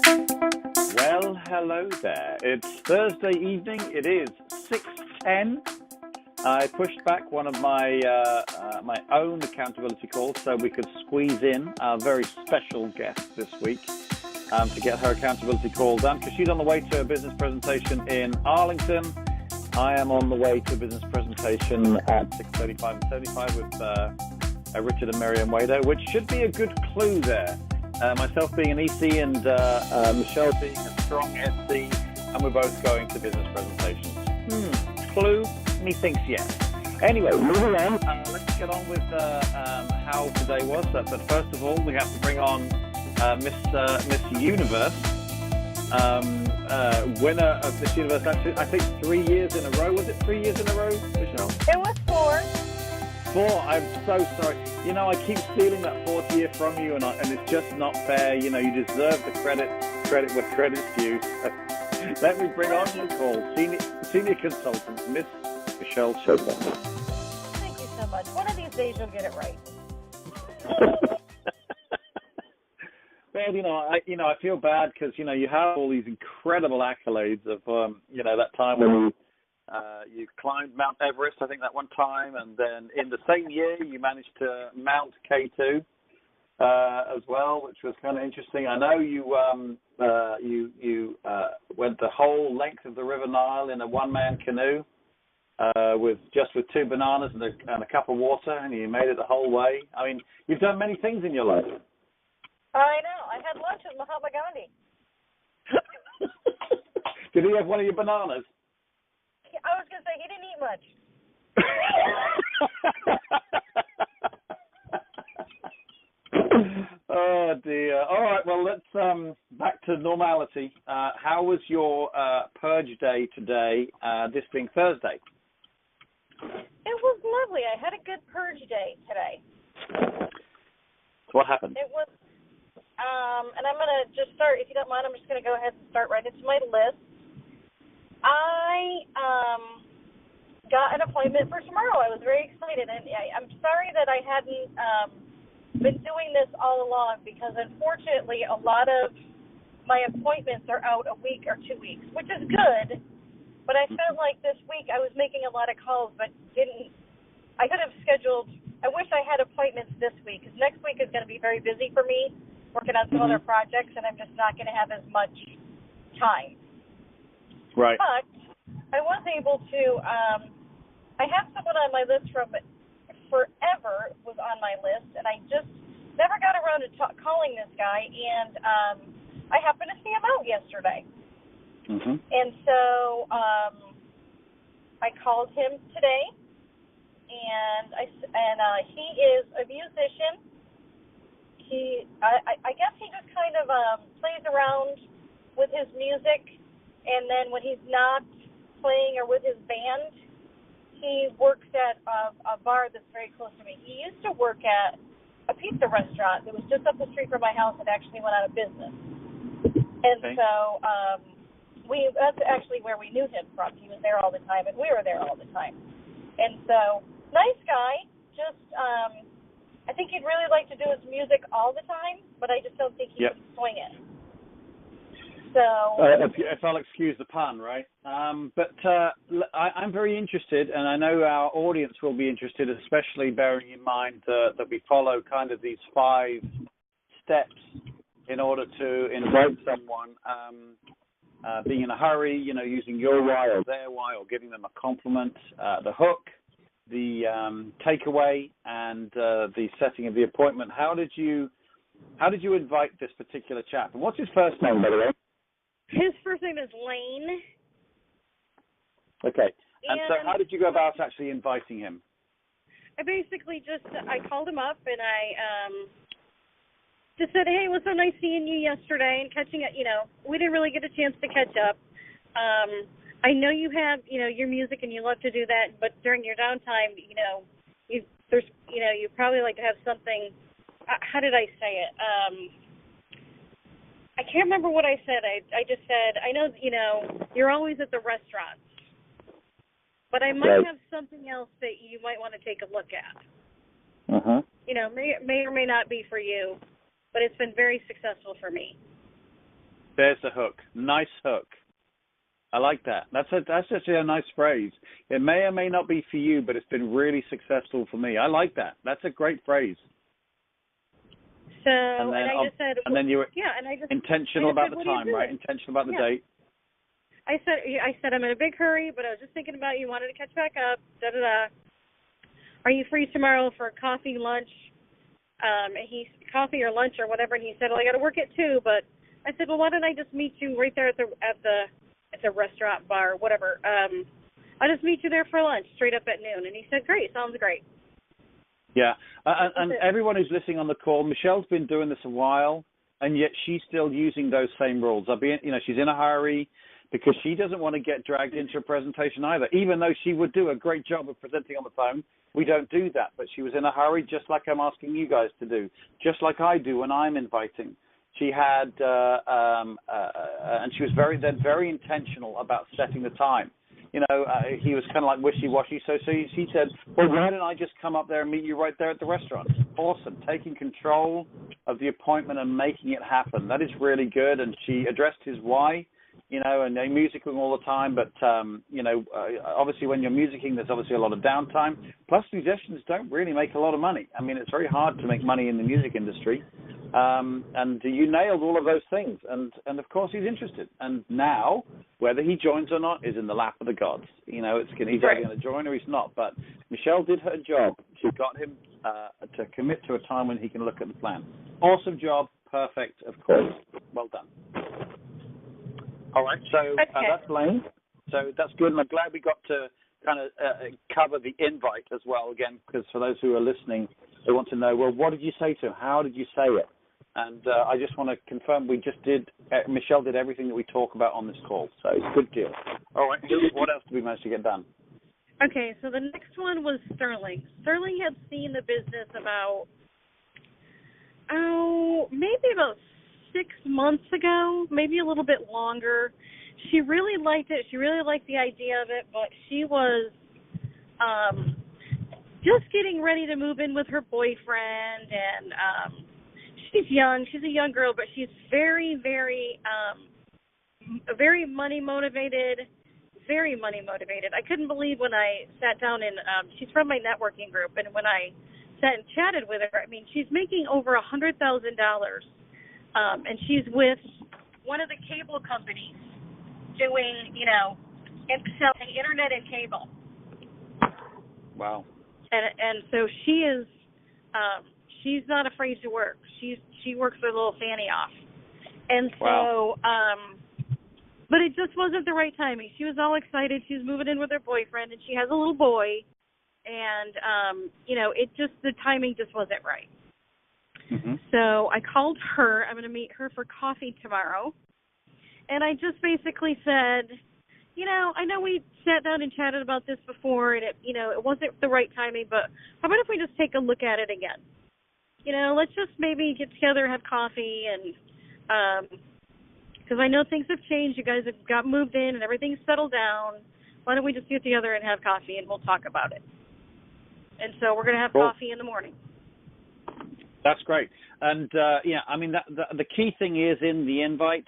Well, hello there. It's Thursday evening. It is 6:10. I pushed back one of my my own accountability calls so we could squeeze in our very special guest this week to get her accountability call done, because she's on the way to a business presentation in Arlington. I am on the way to a business presentation at 6:35 and 75 with Richard and Miriam Wader, which should be a good clue there. Myself being an EC and Michelle being a strong SC, and we're both going to business presentations. Clue? Methinks yes. Anyway, moving on. Let's get on with how today was. But first of all, we have to bring on Miss Universe, winner of Miss Universe. Actually, I think 3 years in a row. Was it 3 years in a row, Michelle? It was 4. 4. I'm so sorry. You know, I keep stealing that 4th year from you, and it's just not fair. You know, you deserve the credit where credit's due. Let me bring on your call, senior consultant, Miss Michelle Shaffer. Thank you so much. One of these days you'll get it right. Well, I feel bad because you have all these incredible accolades of that time when you climbed Mount Everest, I think that one time, and then in the same year you managed to mount K2 as well, which was kind of interesting. I know you went the whole length of the River Nile in a one-man canoe with 2 bananas and a cup of water, and you made it the whole way. I mean, you've done many things in your life. I know. I had lunch with Mahatma Gandhi. Did he have one of your bananas? I was going to say he didn't eat much. Oh, dear. All right, well, let's back to normality. How was your Purge day today, this being Thursday? It was lovely. I had a good Purge day today. So what happened? It was, and I'm going to just start, if you don't mind, I'm just going to go ahead and start right into my list. I got an appointment for tomorrow. I was very excited, and I'm sorry that I hadn't been doing this all along, because unfortunately a lot of my appointments are out a week or 2 weeks, which is good, but I felt like this week I was making a lot of calls but I could have scheduled. I wish I had appointments this week, because next week is going to be very busy for me, working on some other projects, and I'm just not going to have as much time. Right. But I was able to, I have someone on my list from forever was on my list, and I just never got around to calling this guy, and I happened to see him out yesterday. And so I called him today, and he is a musician. I guess he just kind of plays around with his music, and then when he's not playing or with his band, he works at a bar that's very close to me. He used to work at a pizza restaurant that was just up the street from my house and actually went out of business. And so that's actually where we knew him from. He was there all the time, and we were there all the time. And so, nice guy. Just, I think he'd really like to do his music all the time, but I just don't think he can swing it. So, if I'll excuse the pun, right? But I'm very interested, and I know our audience will be interested, especially bearing in mind that we follow kind of these 5 steps in order to invite someone. Being in a hurry, using your why or their why, or giving them a compliment, the hook, the takeaway, and the setting of the appointment. How did you invite this particular chap? And what's his first name, by the way? His first name is Lane. Okay. And so how did you go about actually inviting him? I basically I called him up, and I just said, hey, it was so nice seeing you yesterday and catching up. We didn't really get a chance to catch up. I know you have, your music and you love to do that, but during your downtime, you probably like to have something. How did I say it? I can't remember what I said. I just said, I know, you're always at the restaurants, but I might have something else that you might want to take a look at. May or may not be for you, but it's been very successful for me. There's the hook. Nice hook. I like that. That's actually a nice phrase. It may or may not be for you, but it's been really successful for me. I like that. That's a great phrase. So, and I just said, and then you were intentional about the time, right? Intentional about the date. I said I'm in a big hurry, but I was just thinking about you. Wanted to catch back up. Are you free tomorrow for coffee, lunch? Coffee or lunch or whatever. And he said, well, I got to work at 2. But I said, well, why don't I just meet you right there at the restaurant, bar, whatever. I'll just meet you there for lunch, straight up at noon. And he said, great, sounds great. Yeah, and everyone who's listening on the call, Michelle's been doing this a while, and yet she's still using those same rules. She's in a hurry because she doesn't want to get dragged into a presentation either, even though she would do a great job of presenting on the phone. We don't do that, but she was in a hurry, just like I'm asking you guys to do, just like I do when I'm inviting. She had, and she was very intentional about setting the time. He was kind of like wishy-washy. So she said, well, why don't I just come up there and meet you right there at the restaurant? Awesome. Taking control of the appointment and making it happen. That is really good. And she addressed his why, and they're musicking all the time. But, obviously when you're musicking, there's obviously a lot of downtime. Plus, musicians don't really make a lot of money. I mean, it's very hard to make money in the music industry. And you nailed all of those things. And of course, he's interested. And now, whether he joins or not is in the lap of the gods. He's either going to join or he's not. But Michelle did her job. She got him to commit to a time when he can look at the plan. Awesome job. Perfect, of course. Well done. All right. So that's Lane. So that's good. And I'm glad we got to kind of cover the invite as well, again, because for those who are listening, they want to know, well, what did you say to him? How did you say it? And I just want to confirm Michelle did everything that we talk about on this call. So it's a good deal. All right. What else did we manage to get done? Okay, so the next one was Sterling. Sterling had seen the business maybe about 6 months ago, maybe a little bit longer. She really liked it. She really liked the idea of it, but she was just getting ready to move in with her boyfriend, and she's young. She's a young girl, but she's very, very, very money motivated. Very money motivated. I couldn't believe when I sat down and she's from my networking group, and when I sat and chatted with her, I mean, she's making over $100,000, and she's with one of the cable companies doing, selling internet and cable. Wow. And so she is. She's not afraid to work. She works her little fanny off. And so, but it just wasn't the right timing. She was all excited. She was moving in with her boyfriend, and she has a little boy. And, the timing just wasn't right. Mm-hmm. So I called her. I'm going to meet her for coffee tomorrow. And I just basically said, I know we sat down and chatted about this before, and it wasn't the right timing, but how about if we just take a look at it again? Let's just maybe get together and have coffee, and because I know things have changed. You guys have got moved in, and everything's settled down. Why don't we just get together and have coffee, and we'll talk about it? And so we're going to have coffee in the morning. That's great. And, the key thing is in the invite,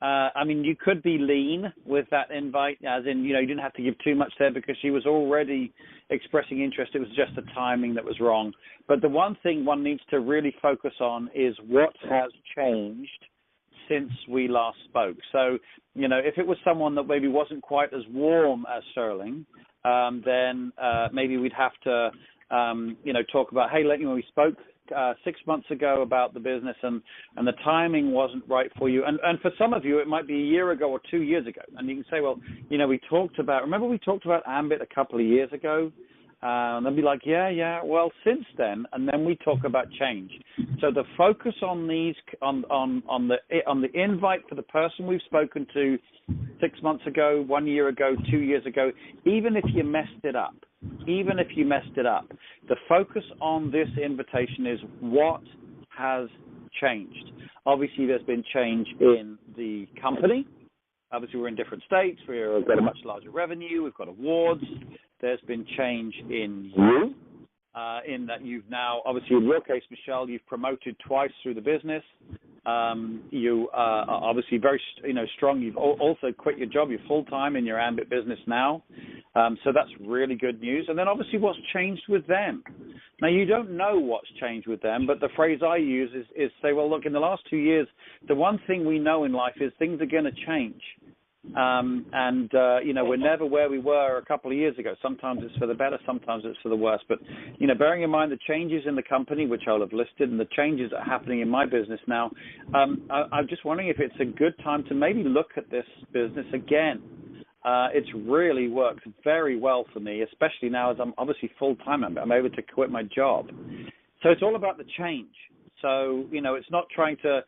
you could be lean with that invite, as in, you didn't have to give too much there because she was already expressing interest. It was just the timing that was wrong. But the one thing one needs to really focus on is what has changed since we last spoke. So, if it was someone that maybe wasn't quite as warm as Sterling, then maybe we'd have to, talk about, hey, we spoke 6 months ago about the business and the timing wasn't right for you. And for some of you, it might be a year ago or 2 years ago. And you can say, well, we talked about Ambit a couple of years ago. And they'll be like, yeah. Well, since then, and then we talk about change. So the focus on these, on the invite for the person we've spoken to 6 months ago, 1 year ago, 2 years ago, even if you messed it up, the focus on this invitation is what has changed. Obviously, there's been change in the company. Obviously, we're in different states. We've got a much larger revenue. We've got awards. There's been change in you, in that you've now, obviously in your case, Michelle, you've promoted twice through the business. You are obviously very, strong. You've also quit your job. You're full-time in your Ambit business now. So that's really good news. And then obviously what's changed with them. Now, you don't know what's changed with them, but the phrase I use is say, well, look, in the last 2 years, the one thing we know in life is things are going to change. We're never where we were a couple of years ago. Sometimes it's for the better, sometimes it's for the worse. But, bearing in mind the changes in the company, which I'll have listed, and the changes that are happening in my business now, I'm just wondering if it's a good time to maybe look at this business again. It's really worked very well for me, especially now as I'm obviously full-time. I'm able to quit my job. So it's all about the change. So, it's not trying to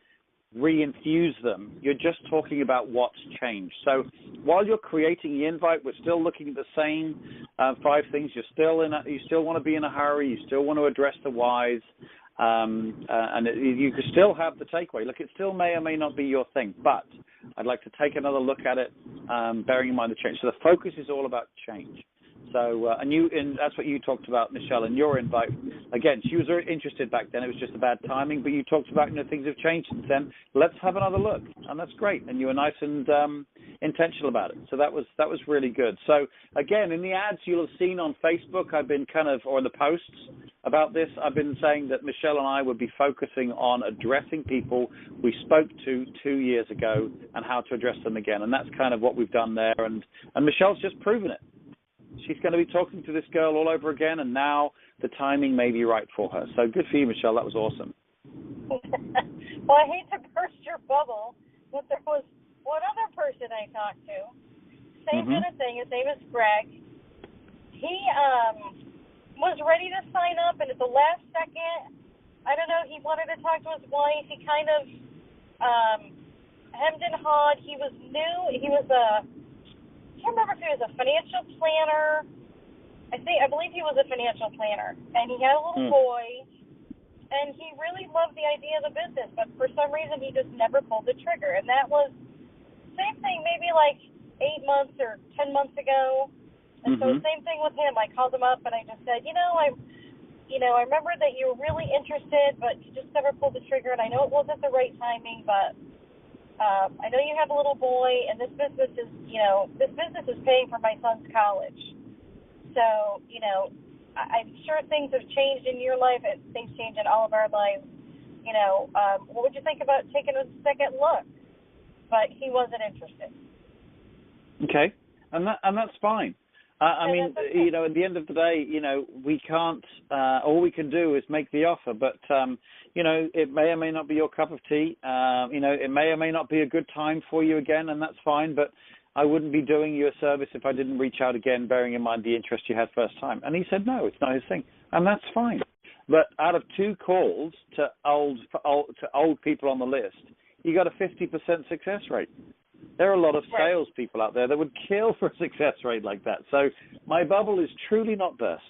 re-infuse them. You're just talking about what's changed. So while you're creating the invite, we're still looking at the same 5 things. You still want to be in a hurry. You still want to address the whys. You can still have the takeaway. Look, it still may or may not be your thing, but I'd like to take another look at it, bearing in mind the change. So the focus is all about change. So, and that's what you talked about, Michelle, in your invite. Again, she was very interested back then. It was just a bad timing, but you talked about, things have changed since then. Let's have another look, and that's great. And you were nice and intentional about it. So that was really good. So again, in the ads you'll have seen on Facebook, I've been or in the posts about this, I've been saying that Michelle and I would be focusing on addressing people we spoke to 2 years ago and how to address them again. And that's kind of what we've done there. And Michelle's just proven it. She's going to be talking to this girl all over again, and now the timing may be right for her. So good for you, Michelle. That was awesome. Well, I hate to burst your bubble, but there was one other person I talked to. Same kind of thing. His name is Greg. He was ready to sign up, and at the last second, I don't know, he wanted to talk to his wife. He kind of hemmed and hawed. He was new. He was I can't remember if he was a financial planner. I believe he was a financial planner, and he had a little boy, and he really loved the idea of the business, but for some reason he just never pulled the trigger. And that was same thing, maybe like 8 months or 10 months ago. And so same thing with him. I called him up and I just said, I remember that you were really interested, but you just never pulled the trigger. And I know it wasn't the right timing, but I know you have a little boy, and this business is paying for my son's college. So, I'm sure things have changed in your life, and things change in all of our lives. What would you think about taking a second look? But he wasn't interested. Okay, and that's fine. I mean, okay. At the end of the day, we can't. All we can do is make the offer, but it may or may not be your cup of tea. It may or may not be a good time for you again, and that's fine. But I wouldn't be doing you a service if I didn't reach out again, bearing in mind the interest you had first time. And he said no, it's not his thing, and that's fine. But out of 2 calls to old people on the list, you got a 50% success rate. There are a lot of salespeople out there that would kill for a success rate like that. So my bubble is truly not burst.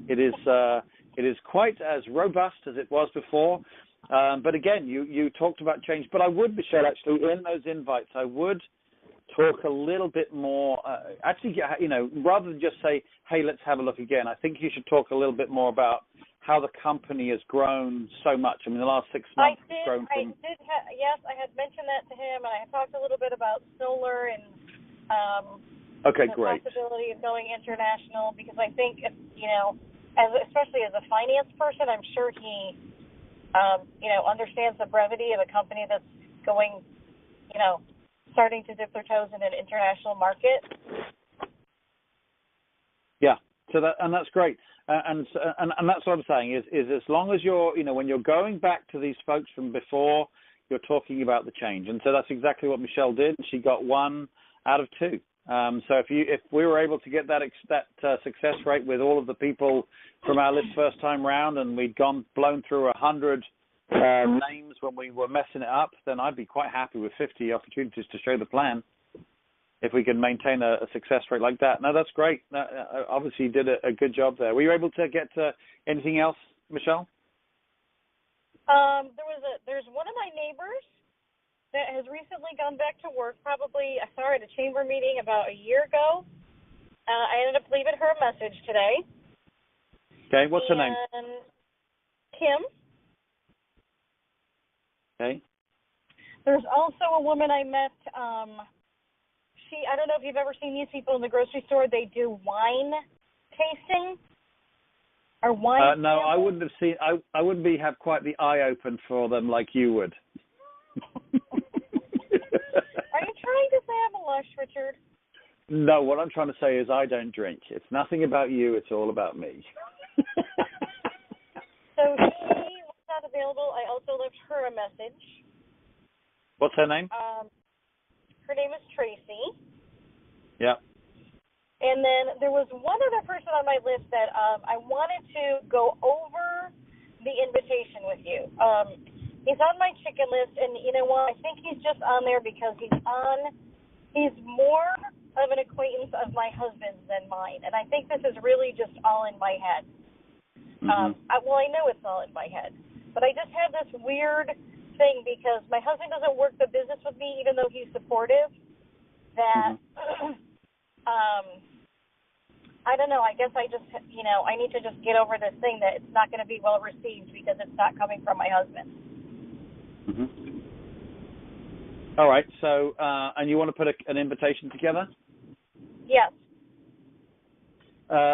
It is quite as robust as it was before. But again, you talked about change. But I would, Michelle, actually, in those invites, I would talk a little bit more. Rather than just say, hey, let's have a look again, I think you should talk a little bit more about how the company has grown so much. I mean, the last 6 months has grown from... Yes, I had mentioned that to him, and I had talked a little bit about solar and the possibility of going international, because I think, especially as a finance person, I'm sure he, understands the brevity of a company that's going, starting to dip their toes in an international market. Yeah, that's great. And that's what I'm saying is as long as you're, when you're going back to these folks from before, you're talking about the change. And so that's exactly what Michelle did. She got 1 out of 2. So if we were able to get that success rate with all of the people from our list first time round, and we'd blown through 100 names when we were messing it up, then I'd be quite happy with 50 opportunities to show the plan. If we can maintain a success rate like that. No, that's great. Obviously, you did a good job there. Were you able to get anything else, Michelle? There's one of my neighbors that has recently gone back to work. Probably, I saw her at a chamber meeting about a year ago. I ended up leaving her a message today. Okay, what's her name? Kim. Okay. There's also a woman I met. I don't know if you've ever seen these people in the grocery store. They do wine tasting or wine. No, I wouldn't have seen. I wouldn't have quite the eye open for them like you would. Are you trying to say I'm a lush, Richard? No, what I'm trying to say is I don't drink. It's nothing about you. It's all about me. So she was not available. I also left her a message. What's her name? Her name is Tracy. Yeah. And then there was one other person on my list that I wanted to go over the invitation with you. He's on my chicken list, and you know what? I think he's just on there because he's more of an acquaintance of my husband's than mine. And I think this is really just all in my head. Mm-hmm. I know it's all in my head. But I just have this weird thing because my husband doesn't work the business with me, even though he's supportive, that, I don't know, I guess I just, I need to just get over this thing that it's not going to be well received because it's not coming from my husband. Mm-hmm. All right, so, and you want to put an invitation together? Yes.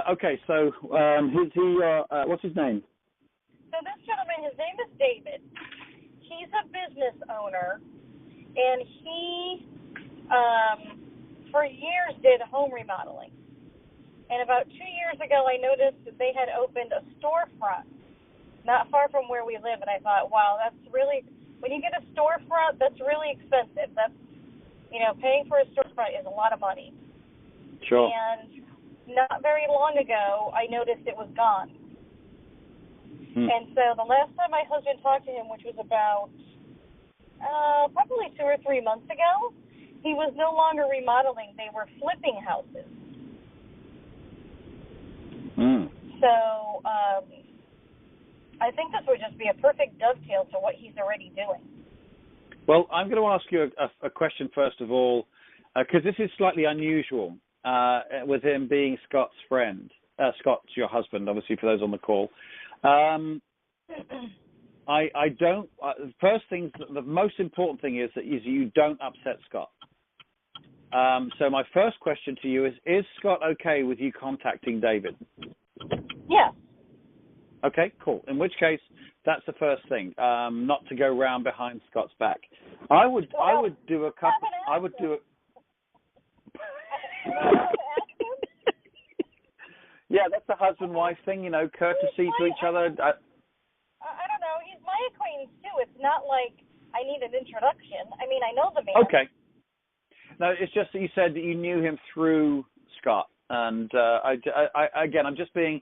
Okay, so what's his name? So this gentleman, his name is David. He's a business owner, and he, for years, did home remodeling. And about 2 years ago, I noticed that they had opened a storefront not far from where we live, and I thought, wow, that's really, when you get a storefront, that's really expensive. That's, paying for a storefront is a lot of money. Sure. And not very long ago, I noticed it was gone. And so the last time my husband talked to him, which was about probably 2 or 3 months ago, he was no longer remodeling. They were flipping houses. So I think this would just be a perfect dovetail to what he's already doing. Well, I'm going to ask you a question first of all, because this is slightly unusual with him being Scott's friend. Scott's your husband, obviously, for those on the call. I don't. First thing, the most important thing is you don't upset Scott. So my first question to you is Scott okay with you contacting David? Yeah. Okay, cool. In which case, that's the first thing. Not to go round behind Scott's back. I would do a couple. I would do it. Yeah, that's the husband-wife thing, courtesy to each other. I don't know. He's my acquaintance, too. It's not like I need an introduction. I mean, I know the man. Okay. No, it's just that you said that you knew him through Scott. And, again, I'm just being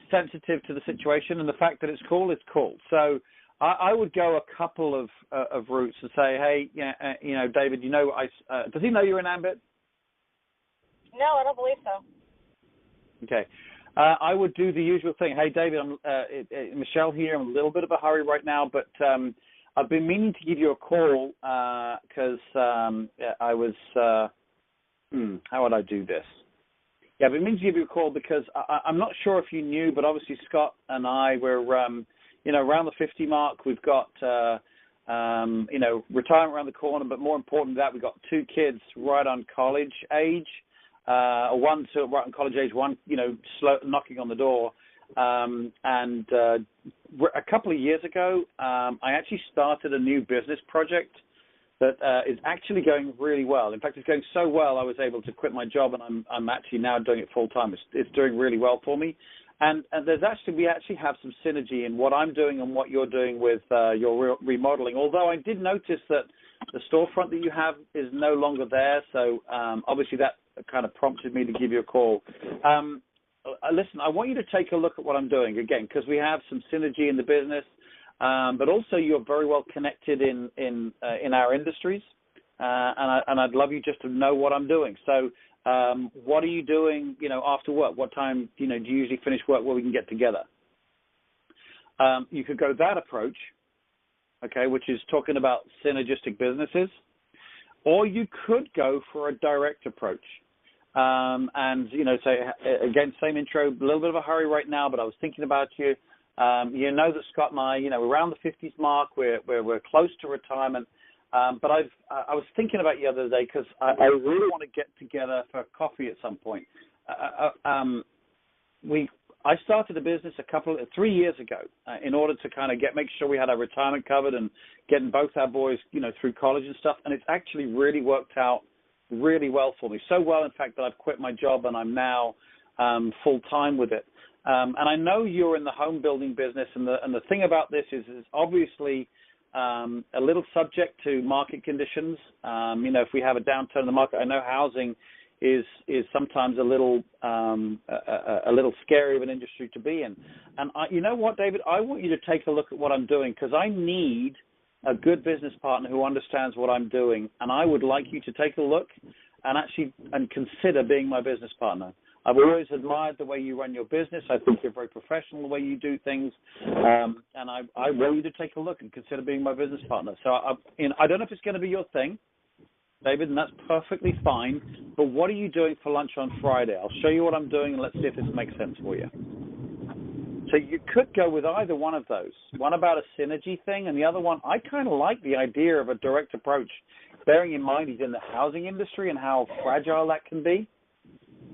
sensitive to the situation. And the fact that it's cool is cool. So I would go a couple of routes and say, hey, David, does he know you're in Ambit? No, I don't believe so. Okay. I would do the usual thing. Hey, David, I'm Michelle here. I'm in a little bit of a hurry right now, but I've been meaning to give you a call because I was how would I do this? Yeah, I've been meaning to give you a call because I'm not sure if you knew, but obviously Scott and I were, around the 50 mark. We've got, retirement around the corner, but more important than that, we've got 2 kids right on college age. One right in college age, one slow knocking on the door, and a couple of years ago, I actually started a new business project that is actually going really well. In fact, it's going so well I was able to quit my job, and I'm actually now doing it full time. It's doing really well for me, and we actually have some synergy in what I'm doing and what you're doing with your remodeling. Although I did notice that the storefront that you have is no longer there, so obviously that kind of prompted me to give you a call. Listen, I want you to take a look at what I'm doing again, because we have some synergy in the business, but also you're very well connected in our industries, and I'd love you just to know what I'm doing. So, what are you doing? After work, what time do you usually finish work where we can get together? You could go that approach, okay, which is talking about synergistic businesses, or you could go for a direct approach. And, say, again, same intro, a little bit of a hurry right now, but I was thinking about you. You know that Scott and I, around the 50s mark, we're close to retirement. But I was thinking about you the other day because I really want to get together for coffee at some point. I started a business 3 years ago in order to kind of make sure we had our retirement covered and getting both our boys, through college and stuff. And it's actually really worked out really well for me. So well, in fact, that I've quit my job and I'm now full time with it. And I know you're in the home building business, and the thing about this is obviously a little subject to market conditions. If we have a downturn in the market, I know housing is sometimes a little scary of an industry to be in. And you know what, David? I want you to take a look at what I'm doing, because I need a good business partner who understands what I'm doing, and I would like you to take a look and consider being my business partner. I've always admired the way you run your business. I think you're very professional the way you do things, and I want you to take a look and consider being my business partner. So I don't know if it's going to be your thing, David, and that's perfectly fine, but what are you doing for lunch on Friday? I'll show you what I'm doing, and let's see if this makes sense for you. So you could go with either one of those, one about a synergy thing, and the other one, I kind of like the idea of a direct approach, bearing in mind he's in the housing industry and how fragile that can be.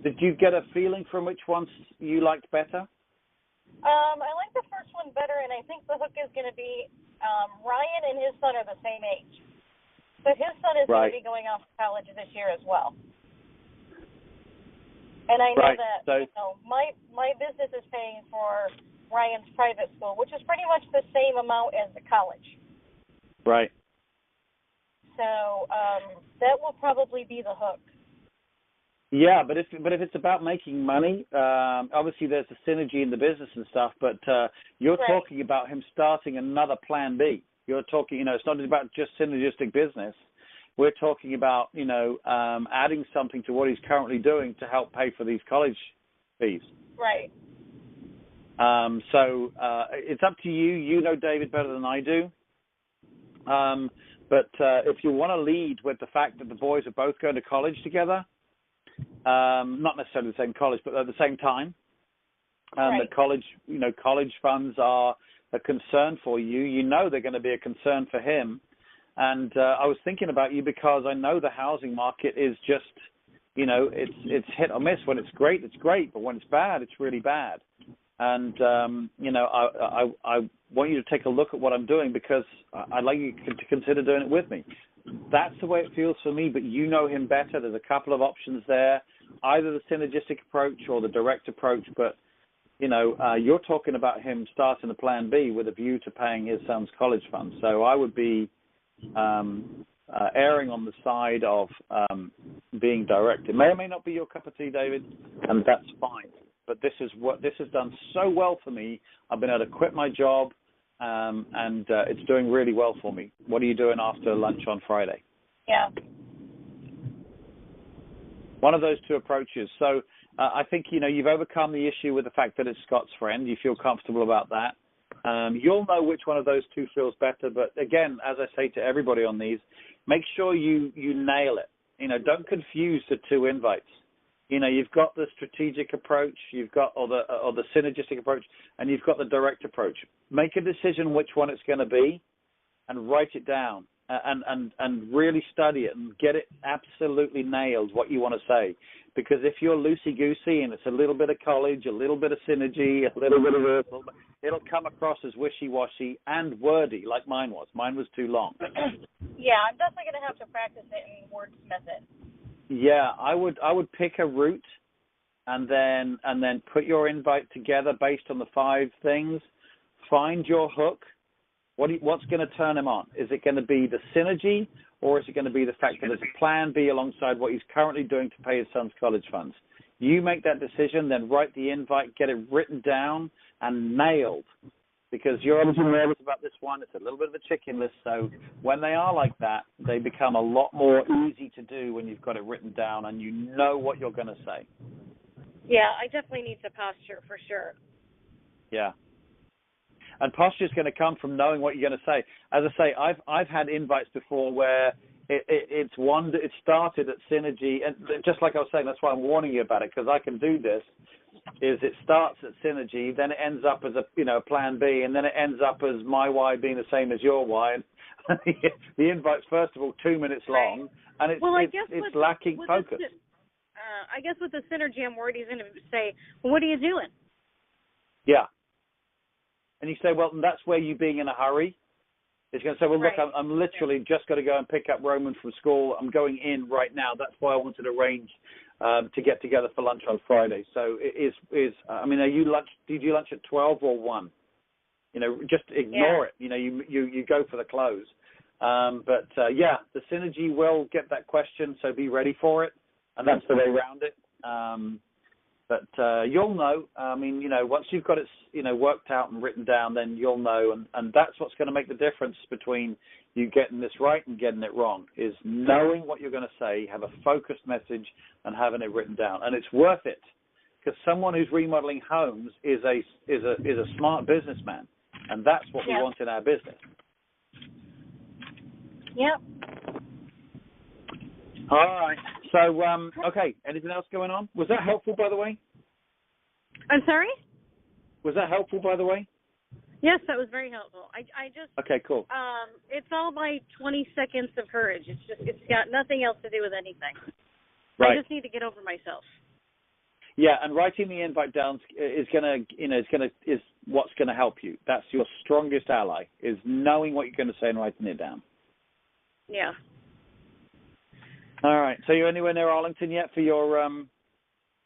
Did you get a feeling from which ones you liked better? I like the first one better, and I think the hook is going to be Ryan and his son are the same age. But his son is going to be going off to college this year as well. And I know that my business is paying for Ryan's private school, which is pretty much the same amount as the college. Right. So that will probably be the hook. Yeah, but if it's about making money, obviously there's a synergy in the business and stuff, but you're talking about him starting another plan B. You're talking, it's not about just synergistic business. We're talking about, adding something to what he's currently doing to help pay for these college fees. Right. So it's up to you. You know David better than I do. But if you want to lead with the fact that the boys are both going to college together, not necessarily the same college, but at the same time, the college funds are a concern for you. You know they're going to be a concern for him. And I was thinking about you because I know the housing market is just, it's hit or miss. When it's great, but when it's bad, it's really bad. And, I want you to take a look at what I'm doing because I'd like you to consider doing it with me. That's the way it feels for me, but you know him better. There's a couple of options there, either the synergistic approach or the direct approach. But, you're talking about him starting a plan B with a view to paying his son's college funds. So I would be erring on the side of being direct. It may or may not be your cup of tea, David, and that's fine. But this has done so well for me. I've been able to quit my job, and it's doing really well for me. What are you doing after lunch on Friday? Yeah. One of those two approaches. So I think, you've overcome the issue with the fact that it's Scott's friend. You feel comfortable about that. You'll know which one of those two feels better. But again, as I say to everybody on these, make sure you nail it. Don't confuse the two invites. You've got the strategic approach, you've got or the synergistic approach, and you've got the direct approach. Make a decision which one it's going to be, and write it down, and really study it and get it absolutely nailed what you want to say. Because if you're loosey-goosey and it's a little bit of college, a little bit of synergy, a little bit of this, it'll come across as wishy-washy and wordy like mine was. Mine was too long. Yeah, I'm definitely going to have to practice it and wordsmith it. Yeah, I would pick a route and then put your invite together based on the 5 things. Find your hook. What's going to turn him on? Is it going to be the synergy, or is it going to be the fact that there's a plan B alongside what he's currently doing to pay his son's college funds? You make that decision, then write the invite, get it written down and nailed. Because you're obviously nervous about this one. It's a little bit of a chicken list. So when they are like that, they become a lot more easy to do when you've got it written down and you know what you're going to say. Yeah, I definitely need to posture for sure. Yeah. And posture is going to come from knowing what you're going to say. As I say, I've had invites before where it started at synergy. And just like I was saying, that's why I'm warning you about it, because I can do this. is it starts at synergy, then it ends up as a plan B, and then it ends up as my why being the same as your why. And the invite's first of all 2 minutes long, and it's lacking focus. I guess with the synergy, I'm worried he's going to say, well, "What are you doing?" Yeah. And you say, well, that's where you being in a hurry. It's going to say, well, look, I'm literally just got to go and pick up Roman from school. I'm going in right now. That's why I wanted to arrange to get together for lunch on Friday. So it is. I mean, did you lunch at 12 or 1? Just ignore it. You go for the close. But the synergy will get that question, so be ready for it, and that's the way around it. But you'll know. I mean, once you've got it, worked out and written down, then you'll know, and that's what's going to make the difference between you getting this right and getting it wrong. Is knowing what you're going to say, have a focused message, and having it written down, and it's worth it because someone who's remodeling homes is a smart businessman, and that's what we want in our business. Yep. All right. So, okay. Anything else going on? Was that helpful, by the way? I'm sorry? Was that helpful, by the way? Yes, that was very helpful. I just. Okay, cool. It's all my 20 seconds of courage. It's got nothing else to do with anything. Right. I just need to get over myself. Yeah, and writing the invite down is what's gonna help you. That's your strongest ally, is knowing what you're going to say and writing it down. Yeah. All right. So you're anywhere near Arlington yet for your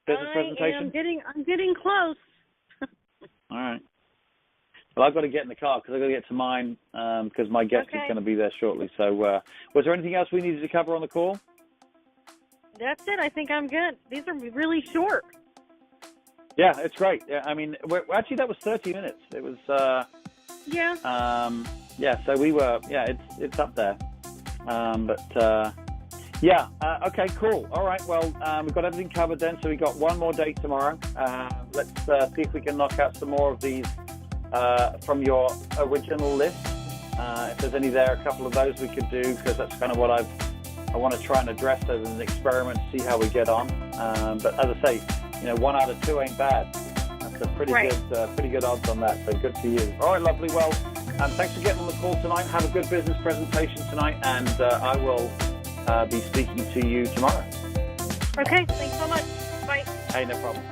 business presentation? I'm getting close. All right. Well, I've got to get in the car because I've got to get to mine because my guest is going to be there shortly. So was there anything else we needed to cover on the call? That's it. I think I'm good. These are really short. Yeah, it's great. Yeah, I mean, actually, that was 30 minutes. It was. So we were. Yeah, it's up there. Okay, cool. All right, well, we've got everything covered then, so we've got one more day tomorrow. Let's see if we can knock out some more of these from your original list. If there's any there, a couple of those we could do, because that's kind of what I want to try and address as an experiment, see how we get on. But as I say, 1 out of 2 ain't bad. That's a pretty good odds on that, so good for you. All right, lovely. Well, thanks for getting on the call tonight. Have a good business presentation tonight, and I will be speaking to you tomorrow. Okay, thanks so much. Bye. Hey, no problem.